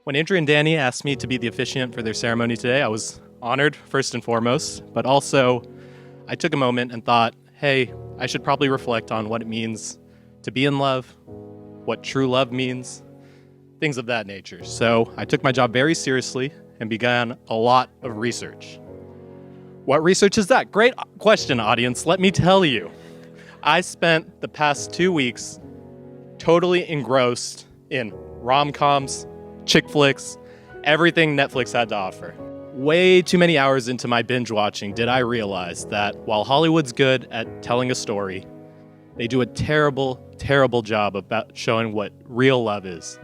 When Indree and Danny asked me to be the officiant for their ceremony today, I was honored, first and foremost, but also I took a moment and thought, hey, I should probably reflect on what it means to be in love, what true love means, things of that nature. So I took my job very seriously and began a lot of research. What research is that? Great question, audience. Let me tell you. I spent the past 2 weeks totally engrossed in rom-coms, chick flicks, everything Netflix had to offer. Way too many hours into my binge watching did I realize that while Hollywood's good at telling a story, they do a terrible, terrible job about showing what real love is.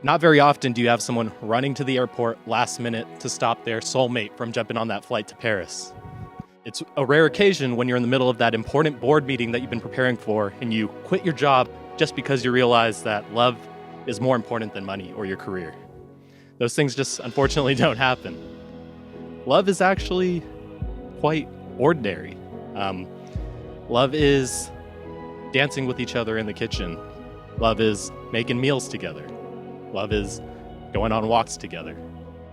Not very often do you have someone running to the airport last minute to stop their soulmate from jumping on that flight to Paris. It's a rare occasion when you're in the middle of that important board meeting that you've been preparing for and you quit your job just because you realize that love is more important than money or your career. Those things just unfortunately don't happen. Love is actually quite ordinary. Love is dancing with each other in the kitchen. Love is making meals together. Love is going on walks together.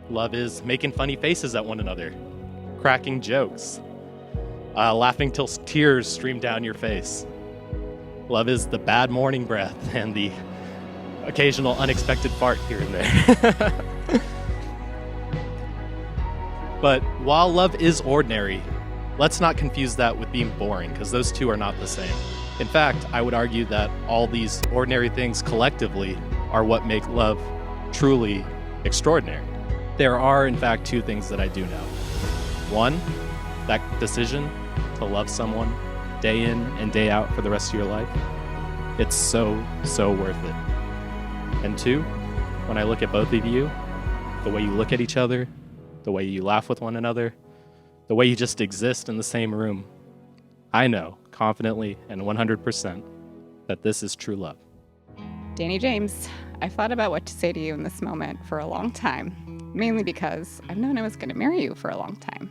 Love is making funny faces at one another, cracking jokes, laughing till tears stream down your face. Love is the bad morning breath and the occasional unexpected fart here and there. But while love is ordinary, let's not confuse that with being boring, because those two are not the same. In fact, I would argue that all these ordinary things collectively are what make love truly extraordinary. There are, in fact, two things that I do know. One, that decision to love someone day in and day out for the rest of your life, it's so worth it. And two, when I look at both of you, the way you look at each other, the way you laugh with one another, the way you just exist in the same room, I know confidently and 100% that this is true love. Danny James, I've thought about what to say to you in this moment for a long time, mainly because I've known I was going to marry you for a long time,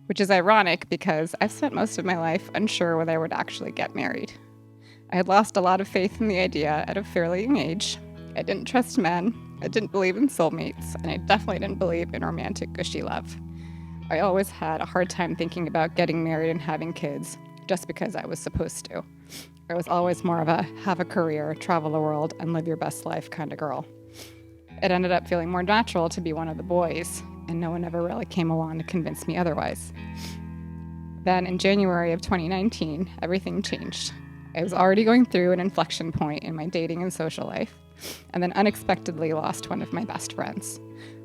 which is ironic because I've spent most of my life unsure whether I would actually get married. I had lost a lot of faith in the idea at a fairly young age. I didn't trust men, I didn't believe in soulmates, and I definitely didn't believe in romantic, gushy love. I always had a hard time thinking about getting married and having kids just because I was supposed to. I was always more of a have a career, travel the world, and live your best life kind of girl. It ended up feeling more natural to be one of the boys, and no one ever really came along to convince me otherwise. Then in January of 2019, everything changed. I was already going through an inflection point in my dating and social life, and then unexpectedly lost one of my best friends,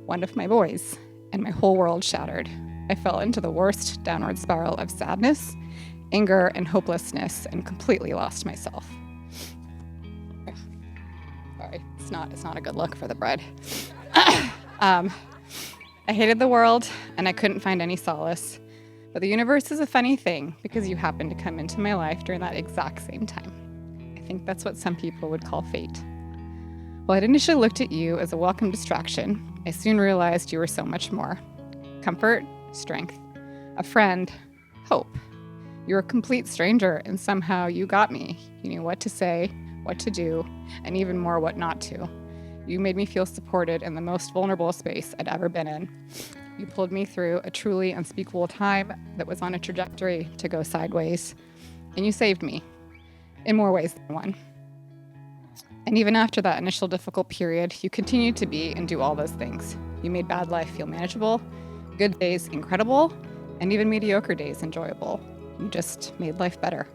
one of my boys, and my whole world shattered. I fell into the worst downward spiral of sadness, anger, and hopelessness, and completely lost myself. Sorry, it's not a good look for the bride. I hated the world, and I couldn't find any solace. But the universe is a funny thing because you happened to come into my life during that exact same time. I think that's what some people would call fate. While I'd initially looked at you as a welcome distraction, I soon realized you were so much more. Comfort, strength, a friend, hope. You were a complete stranger, and somehow you got me. You knew what to say, what to do, and even more what not to. You made me feel supported in the most vulnerable space I'd ever been in. You pulled me through a truly unspeakable time that was on a trajectory to go sideways, and you saved me, in more ways than one. And even after that initial difficult period, you continued to be and do all those things. You made bad life feel manageable, good days incredible, and even mediocre days enjoyable. You just made life better,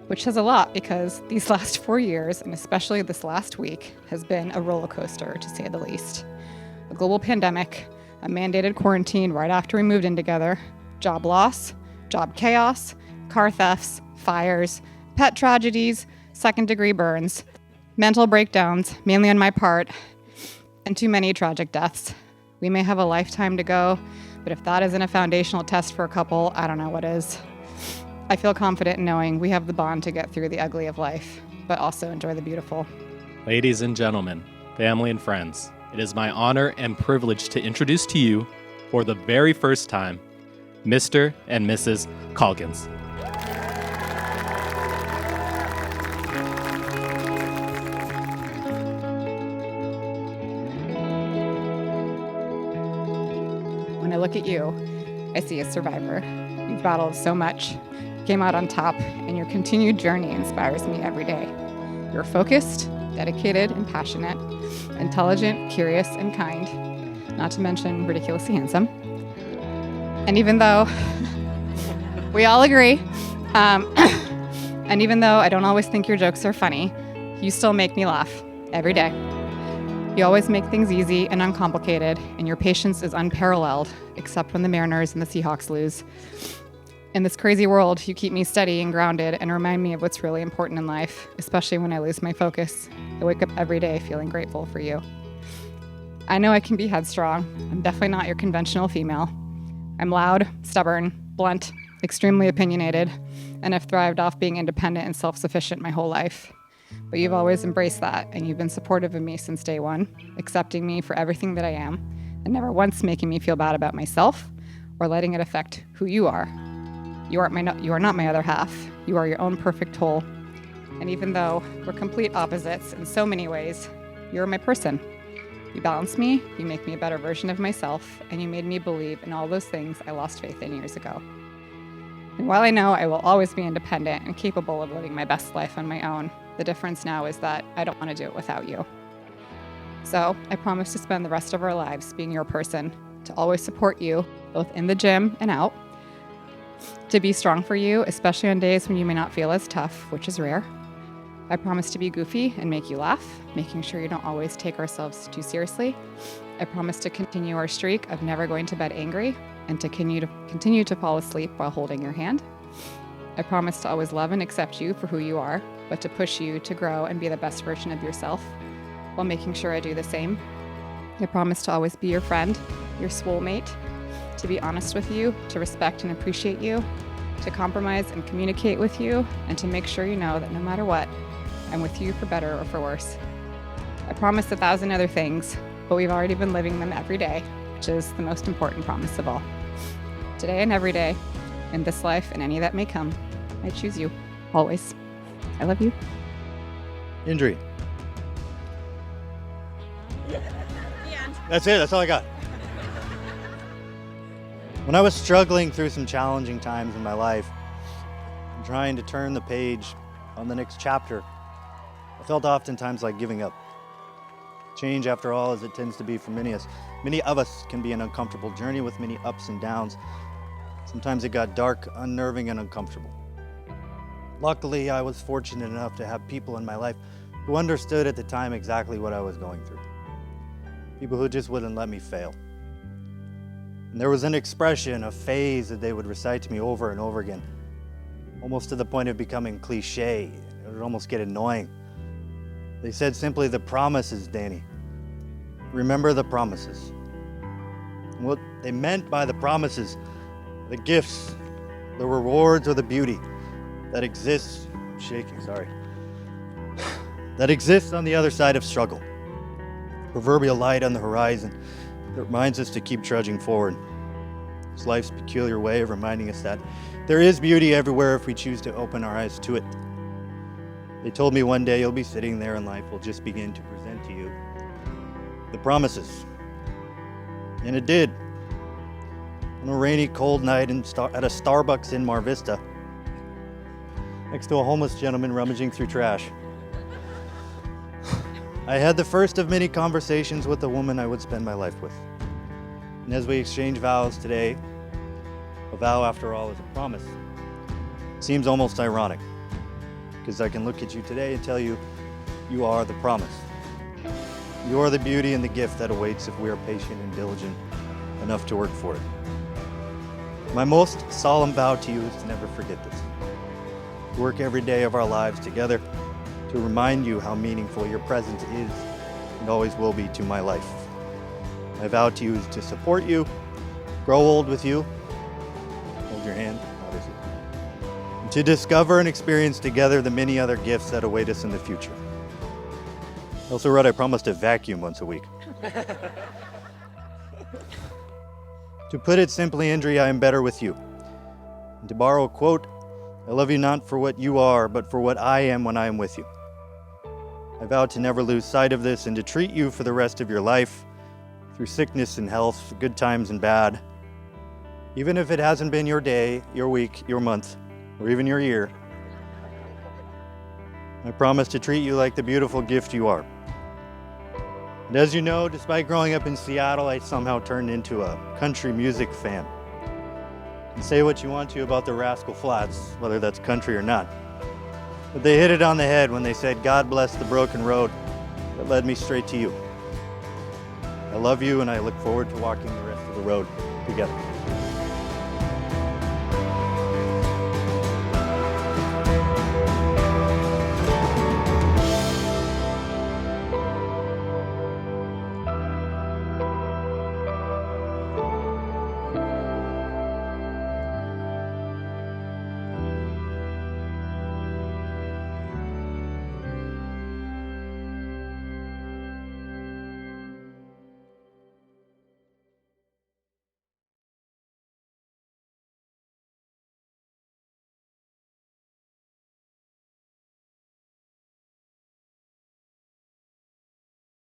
which says a lot because these last 4 years, and especially this last week, has been a roller coaster, to say the least. A global pandemic, a mandated quarantine right after we moved in together, job loss, job chaos, car thefts, fires, pet tragedies, second-degree burns, mental breakdowns, mainly on my part, and too many tragic deaths. We may have a lifetime to go, but if that isn't a foundational test for a couple, I don't know what is. I feel confident in knowing we have the bond to get through the ugly of life, but also enjoy the beautiful. Ladies and gentlemen, family and friends, it is my honor and privilege to introduce to you, for the very first time, Mr. and Mrs. Calkins. look at you, I see a survivor. You've battled so much, came out on top, and your continued journey inspires me every day. You're focused, dedicated, and passionate, intelligent, curious, and kind, not to mention ridiculously handsome. And even though we all agree, and even though I don't always think your jokes are funny, you still make me laugh every day. You always make things easy and uncomplicated, and your patience is unparalleled, except when the Mariners and the Seahawks lose. In this crazy world, you keep me steady and grounded and remind me of what's really important in life, especially when I lose my focus. I wake up every day feeling grateful for you. I know I can be headstrong. I'm definitely not your conventional female. I'm loud, stubborn, blunt, extremely opinionated, and I've thrived off being independent and self-sufficient my whole life. But you've always embraced that, and you've been supportive of me since day one, accepting me for everything that I am, and never once making me feel bad about myself or letting it affect who you are. You are not my other half. You are your own perfect whole. And even though we're complete opposites in so many ways, you're my person. You balance me, you make me a better version of myself, and you made me believe in all those things I lost faith in years ago. And while I know I will always be independent and capable of living my best life on my own, the difference now is that I don't want to do it without you. So I promise to spend the rest of our lives being your person, to always support you, both in the gym and out, to be strong for you, especially on days when you may not feel as tough, which is rare. I promise to be goofy and make you laugh, making sure you don't always take ourselves too seriously. I promise to continue our streak of never going to bed angry and to continue to fall asleep while holding your hand. I promise to always love and accept you for who you are, but to push you to grow and be the best version of yourself while making sure I do the same. I promise to always be your friend, your soulmate, to be honest with you, to respect and appreciate you, to compromise and communicate with you, and to make sure you know that no matter what, I'm with you for better or for worse. I promise 1,000 other things, but we've already been living them every day, which is the most important promise of all. Today and every day, in this life and any that may come, I choose you, always. I love you. Indree. That's it. That's all I got. When I was struggling through some challenging times in my life, and trying to turn the page on the next chapter, I felt oftentimes like giving up. Change, after all, as it tends to be for many of us, can be an uncomfortable journey with many ups and downs. Sometimes it got dark, unnerving, and uncomfortable. Luckily, I was fortunate enough to have people in my life who understood at the time exactly what I was going through. People who just wouldn't let me fail. And there was an expression, a phrase that they would recite to me over and over again, almost to the point of becoming cliche. It would almost get annoying. They said simply, the promises, Danny. Remember the promises. And what they meant by the promises, the gifts, the rewards, or the beauty that exists, that exists on the other side of struggle. Proverbial light on the horizon that reminds us to keep trudging forward. It's life's peculiar way of reminding us that there is beauty everywhere if we choose to open our eyes to it. They told me one day you'll be sitting there and life will just begin to present to you the promises. And it did. On a rainy, cold night at a Starbucks in Mar Vista, next to a homeless gentleman rummaging through trash, I had the first of many conversations with the woman I would spend my life with. And as we exchange vows today, a vow, after all, is a promise. It seems almost ironic, because I can look at you today and tell you, you are the promise. You are the beauty and the gift that awaits if we are patient and diligent enough to work for it. My most solemn vow to you is to never forget this. To work every day of our lives together to remind you how meaningful your presence is and always will be to my life. My vow to you is to support you, grow old with you, hold your hand, obviously, and to discover and experience together the many other gifts that await us in the future. I also wrote I promise to vacuum once a week. To put it simply, Indree, I am better with you. And to borrow a quote, I love you not for what you are, but for what I am when I am with you. I vow to never lose sight of this and to treat you for the rest of your life, through sickness and health, good times and bad, Even if it hasn't been your day, your week, your month, or even your year, I promise to treat you like the beautiful gift you are. And as you know, despite growing up in Seattle, I somehow turned into a country music fan. And say what you want to about the Rascal Flats, whether that's country or not. But they hit it on the head when they said, God bless the broken road that led me straight to you. I love you, and I look forward to walking the rest of the road together.